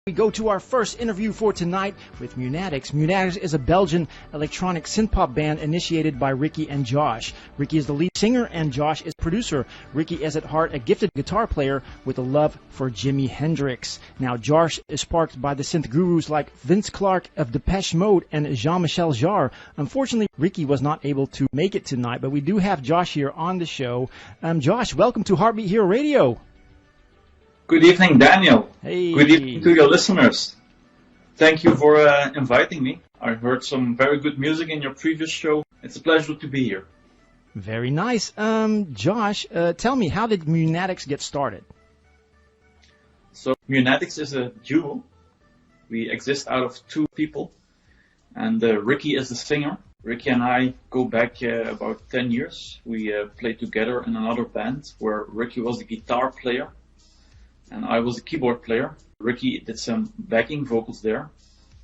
We go to our first interview for tonight with Munatix. Munatix is a Belgian electronic synth-pop band initiated by Ricky and Josh. Ricky is the lead singer and Josh is producer. Ricky is at heart a gifted guitar player with a love for Jimi Hendrix. Now, Josh is sparked by the synth gurus like Vince Clarke of Depeche Mode and Jean-Michel Jarre. Unfortunately, Ricky was not able to make it tonight, but we do have Josh here on the show. Josh, welcome to HeartBeatHero Radio. Good evening, Daniel. Hey. Good evening to your listeners. Thank you for inviting me. I heard some very good music in your previous show. It's a pleasure to be here. Very nice. Josh, tell me, how did Munatix get started? So, Munatix is a duo. We exist out of two people. And Ricky is the singer. Ricky and I go back about 10 years. We played together in another band where Ricky was the guitar player and I was a keyboard player. Ricky did some backing vocals there,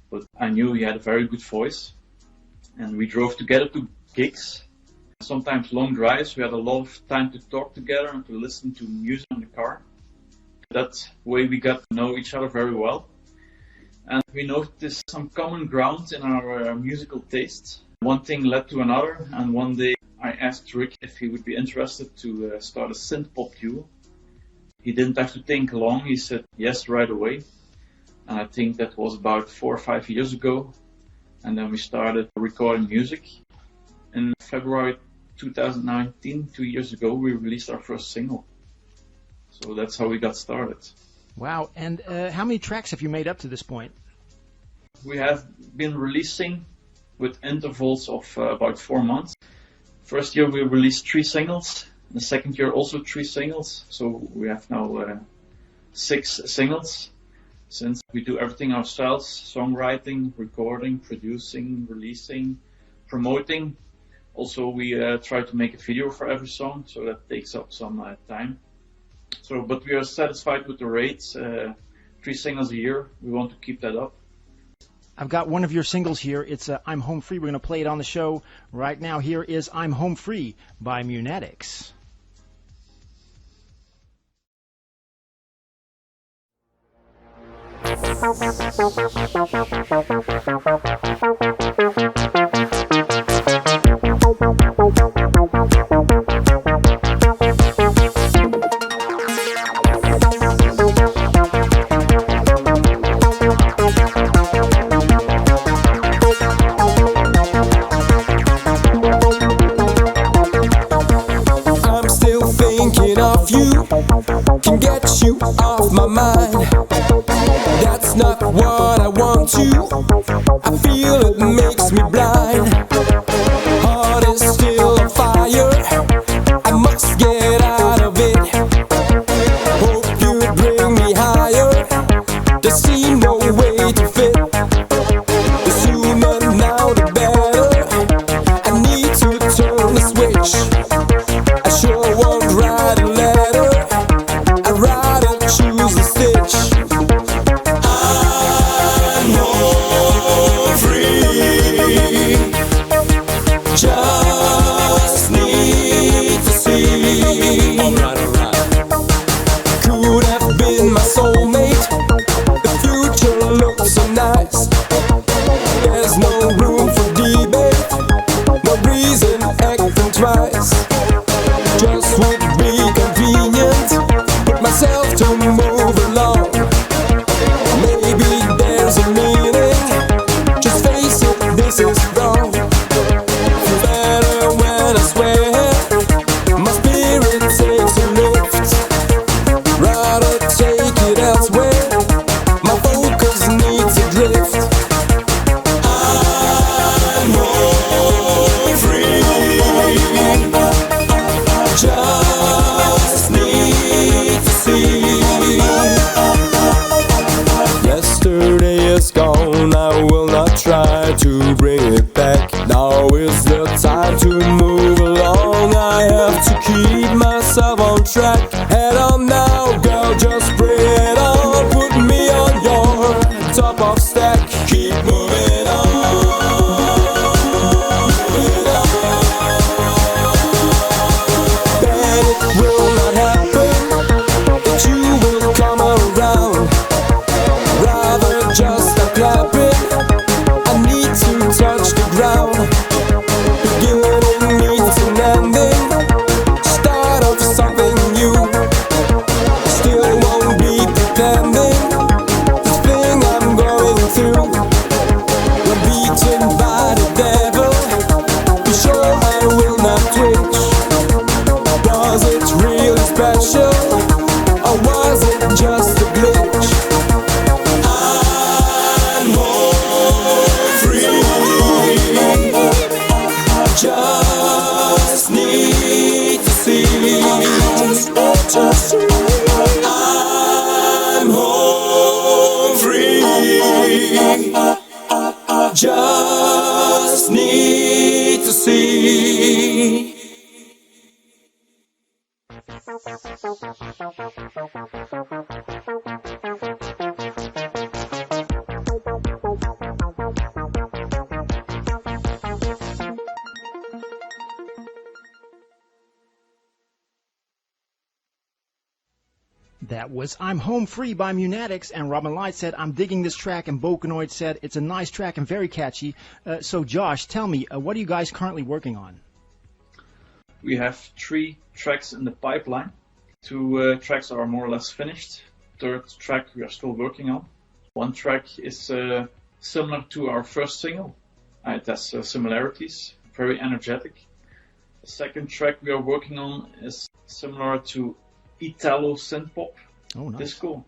but I knew he had a very good voice. And we drove together to gigs, sometimes long drives. We had a lot of time to talk together and to listen to music in the car. That way we got to know each other very well. And we noticed some common ground in our musical tastes. One thing led to another, and one day I asked Rick if he would be interested to start a synth-pop duo. He didn't have to think long, he said yes right away. And I think that was about 4 or 5 years ago. And then we started recording music. In February 2019, 2 years ago, we released our first single. So that's how we got started. Wow, and how many tracks have you made up to this point? We have been releasing with intervals of about 4 months. First year we released 3 singles. The second year also 3 singles, so we have now 6 singles. Since we do everything ourselves, songwriting, recording, producing, releasing, promoting. Also we try to make a video for every song, so that takes up some time. But we are satisfied with the rates, 3 singles a year. We want to keep that up. I've got one of your singles here. It's I'm Home Free. We're going to play it on the show right now. Here is I'm Home Free by Munatix. I'm still thinking of you, can get you off my mind. That's not what I want to, I feel it makes me blind. Heart is still on fire, I must get out of it. Hope you bring me higher, there seems no way to fit. The sooner now the better, I need to turn the switch. I sure won't write a letter, I'd rather choose a stitch. I'm home free, just need to see. Alright. Could have been my soulmate, the future looks so nice. There's no room for debate, no reason acting twice. Just would be convenient, put myself to move along. Maybe there's a meaning, just face it, this is wrong. Better when I swear, my spirit takes a lift. Rather take it elsewhere, my focus needs a drift. I'm home free, just need to see. Yesterday is gone, I will not try to bring it back. Now is the time to move along, I have to keep myself on track. Head on now, girl, just bring it on. Put me on your top of stack, keep moving on. Bet it will not happen, that you will come around. Rather That was I'm Home Free by Munatix, and Robin Light said, I'm digging this track, and Bocanoid said, it's a nice track and very catchy. So Josh, tell me, what are you guys currently working on? We have 3 tracks in the pipeline. 2 tracks are more or less finished. 3rd track we are still working on. 1 track is similar to our first single. It has similarities, very energetic. The 2nd track we are working on is similar to Italo synth-pop disco.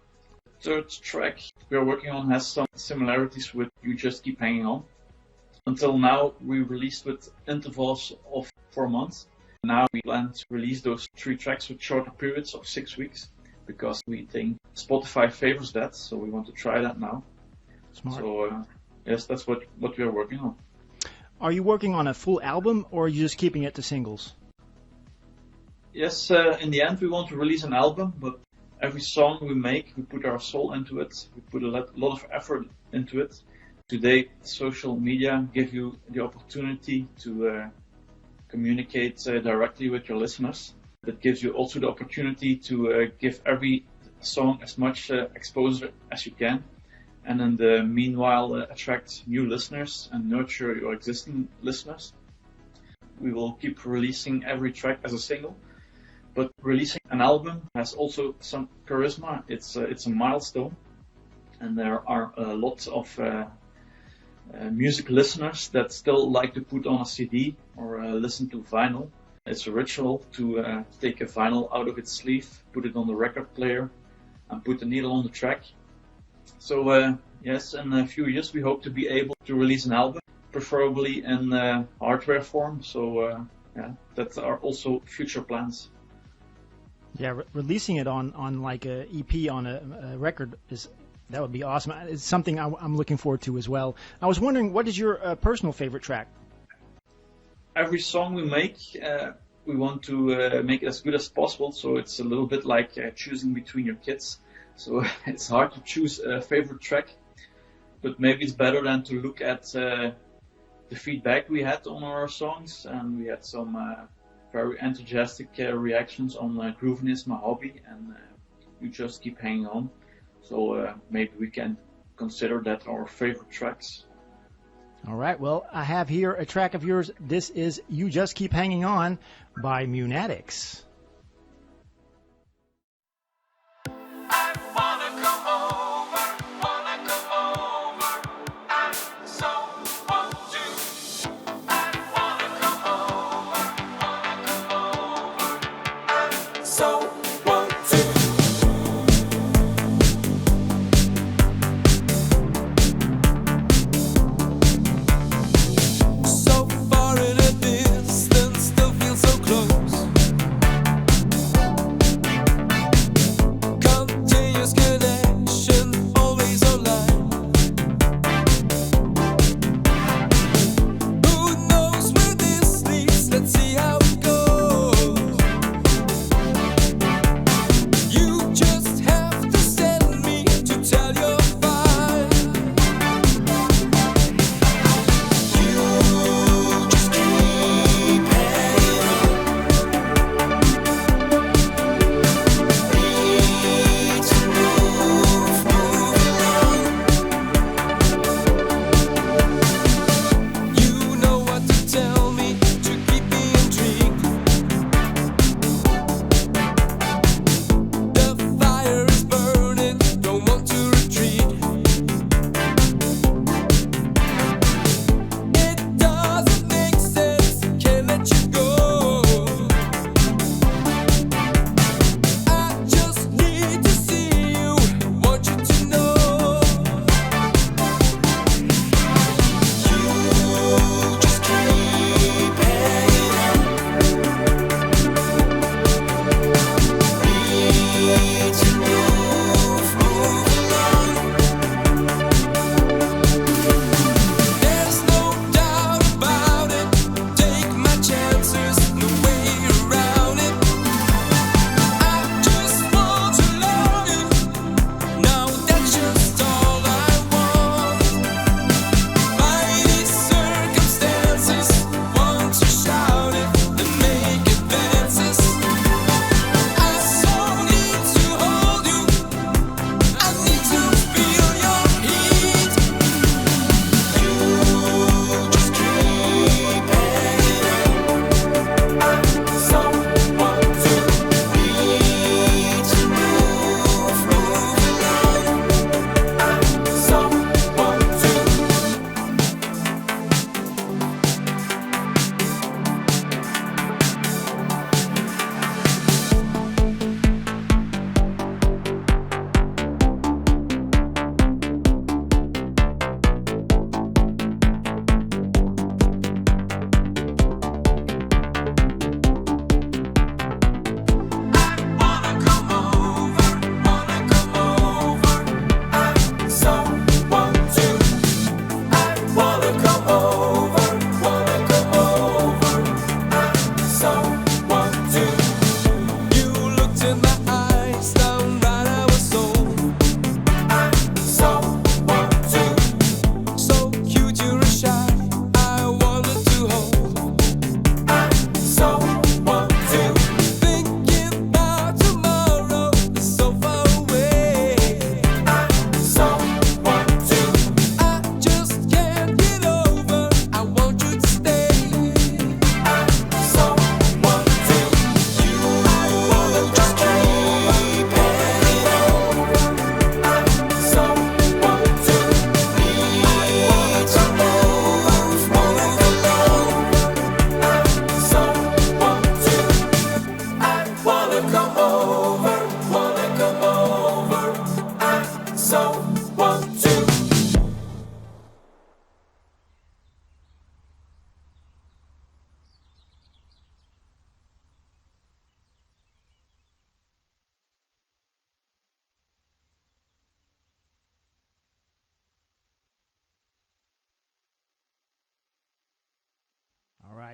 The 3rd track we are working on has some similarities with You Just Keep Hanging On. Until now we released with intervals of 4 months. Now we plan to release those 3 tracks with shorter periods of 6 weeks because we think Spotify favors that, so we want to try that now. Smart. So yes, that's what we are working on. Are you working on a full album, or are you just keeping it to singles? Yes, in the end we want to release an album, but every song we make, we put our soul into it. We put a lot of effort into it. Today, social media give you the opportunity to communicate directly with your listeners. That gives you also the opportunity to give every song as much exposure as you can. And in the meanwhile, attract new listeners and nurture your existing listeners. We will keep releasing every track as a single. But releasing an album has also some charisma. It's a milestone, and there are a lot of music listeners that still like to put on a CD or listen to vinyl. It's a ritual to take a vinyl out of its sleeve, put it on the record player, and put the needle on the track. So yes, in a few years we hope to be able to release an album, preferably in hardware form. So yeah, that are also future plans. Yeah, releasing it on like a EP on a record that would be awesome. It's something I'm looking forward to as well. I was wondering, what is your personal favorite track? Every song we make, we want to make it as good as possible. So it's a little bit like choosing between your kids. So it's hard to choose a favorite track, but maybe it's better than to look at the feedback we had on our songs, and we had some very enthusiastic reactions on Groovin' Is My Hobby and You Just Keep Hanging On. So maybe we can consider that our favorite tracks. All right, well, I have here a track of yours. This is You Just Keep Hanging On by Munatix. So far in a distance, still feel so close.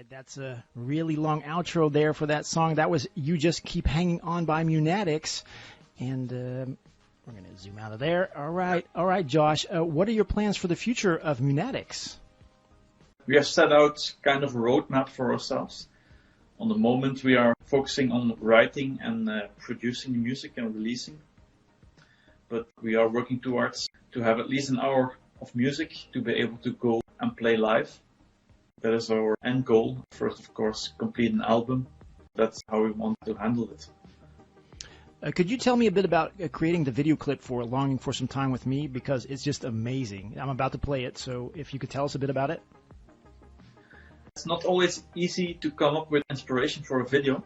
right, that's a really long outro there for that song. That was You Just Keep Hanging On by Munatix. And we're going to zoom out of there. All right, Josh. What are your plans for the future of Munatix? We have set out kind of a roadmap for ourselves. On the moment, we are focusing on writing and producing music and releasing. But we are working towards to have at least an hour of music to be able to go and play live. That is our end goal. First, of course, complete an album. That's how we want to handle it. Could you tell me a bit about creating the video clip for Longing for Some Time with Me? Because it's just amazing. I'm about to play it, so if you could tell us a bit about it. It's not always easy to come up with inspiration for a video.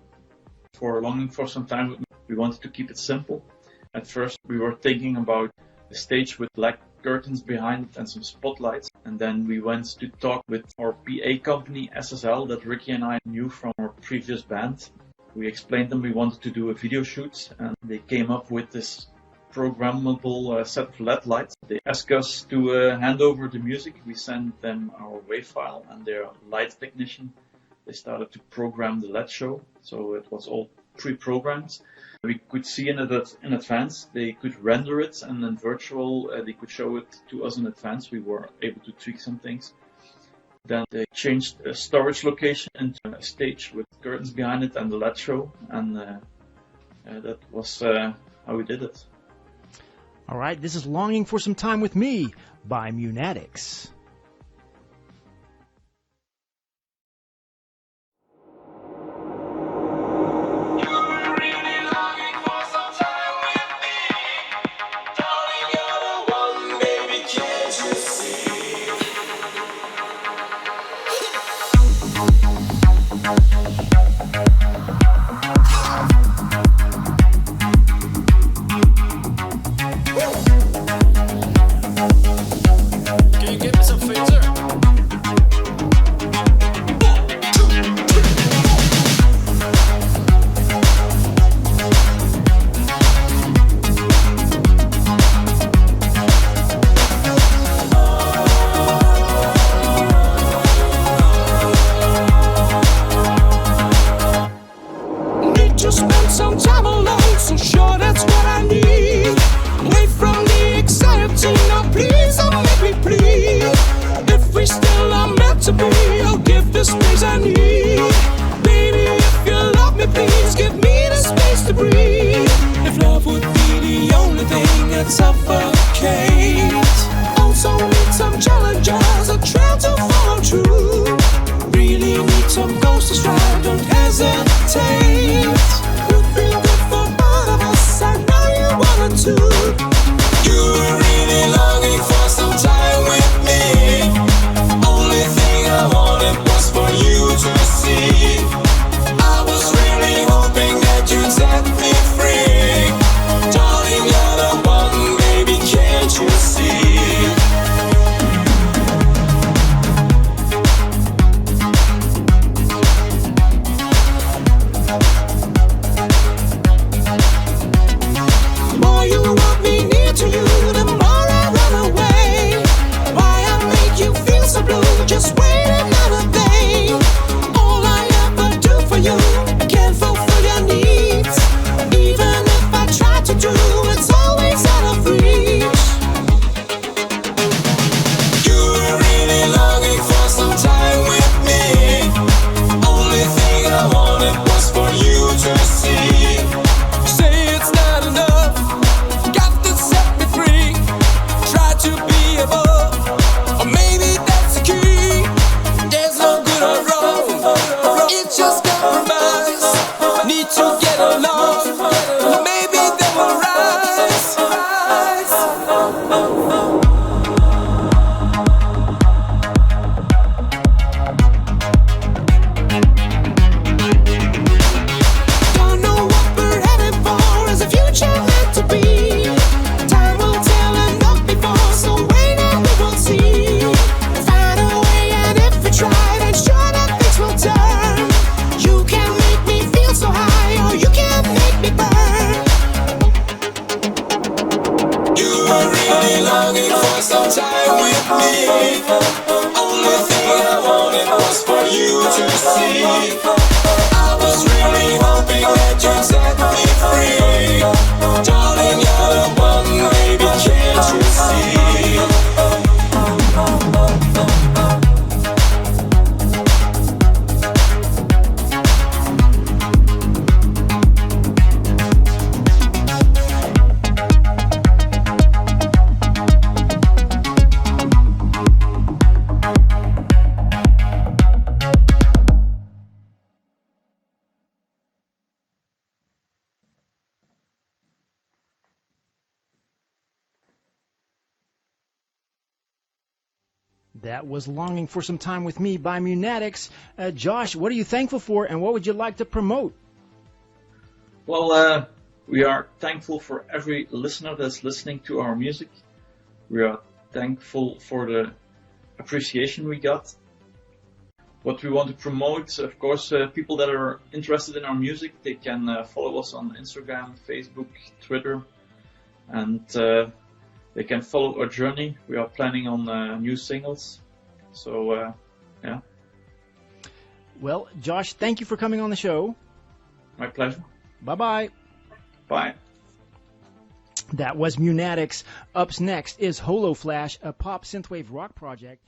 For Longing for Some Time with Me, we wanted to keep it simple. At first, we were thinking about a stage with black curtains behind it and some spotlights. And then we went to talk with our PA company, SSL, that Ricky and I knew from our previous band. We explained them we wanted to do a video shoot, and they came up with this programmable set of LED lights. They asked us to hand over the music. We sent them our WAV file, and their light technician, they started to program the LED show. So it was all pre-programmed. We could see in advance. They could render it, and in virtual, they could show it to us in advance. We were able to tweak some things. Then they changed the storage location into a stage with curtains behind it and the LED show, and that was how we did it. All right, this is Longing for Some Time with Me by Munatix. Only thing I wanted was for you to see. I was really hoping that you'd set me free. Darling, you're the one, baby, can't you see? That was Longing for Some Time with Me by Munatix. Josh, what are you thankful for, and what would you like to promote? Well, we are thankful for every listener that's listening to our music. We are thankful for the appreciation we got. What we want to promote, of course, people that are interested in our music, they can follow us on Instagram, Facebook, Twitter, and they can follow our journey. We are planning on new singles. So, yeah. Well, Josh, thank you for coming on the show. My pleasure. Bye-bye. Bye. That was Munatix. Up next is Holo Flash, a pop synthwave rock project.